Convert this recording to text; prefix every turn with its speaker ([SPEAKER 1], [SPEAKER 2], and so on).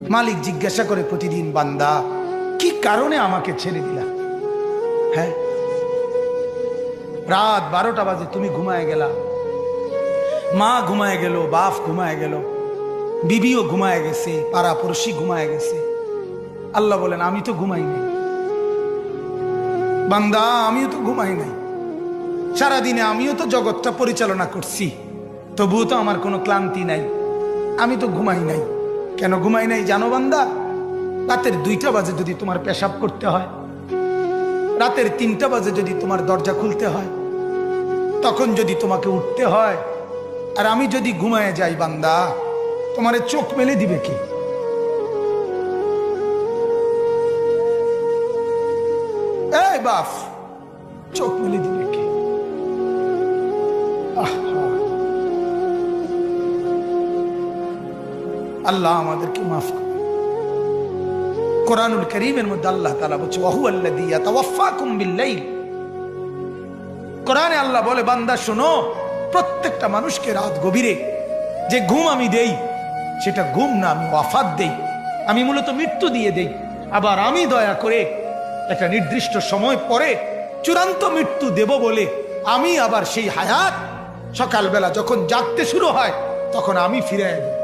[SPEAKER 1] মালিক জিজ্ঞাসা করে প্রতিদিন, বান্দা কি কারণে আমাকে ছেড়ে দিলা? হ্যাঁ, রাত 12টা বাজে তুমি ঘুমায় গেলা, মা ঘুমায় গেল, বাপ ঘুমায় গেল, বিবিও ঘুমায় গেছে, পাড়া পড়শি ঘুমায় গেছে। আল্লাহ বলেন আমি তো ঘুমাই নাই। বান্দা আমিও তো ঘুমাই নাই, সারাদিনে আমিও তো জগৎটা পরিচালনা করছি, তবুও তো আমার কোনো ক্লান্তি নাই, আমি তো ঘুমাই নাই। কেন ঘুমাই নাই জানো বান্দা? রাতের 2টা বাজে যদি তোমার পেশাব করতে হয়, রাতের 3টা বাজে যদি তোমার দরজা খুলতে হয়, তখন যদি তোমাকে উঠতে হয়, আর আমি যদি ঘুমায় যাই বান্দা, তোমারে চোখ মেলে দিবে কি? এই বাপ, চোখ মেলে দিবে কি? আল্লাহ আমাদেরকে মাফ করে। কোরআনুল কারীমের মধ্যে আল্লাহ তাআলা বলছে ওয়াহুয়াল্লাযী ইয়াতাওয়াফফাকুম বিল-লাইল। কোরআনে আল্লাহ বলে, বান্দা শোনো, প্রত্যেকটা মানুষকে রাত গভীরে যে ঘুম আমি দেই, সেটা ঘুম না, আমি ওয়াফাত দেই, আমি মূলত মৃত্যু দিয়ে দেই। আবার আমি দয়া করে একটা নির্দিষ্ট সময় পরে চূড়ান্ত মৃত্যু দেব বলে আমি আবার সেই হায়াত সকালবেলা যখন জাগতে শুরু হয় তখন আমি ফিরে দেব।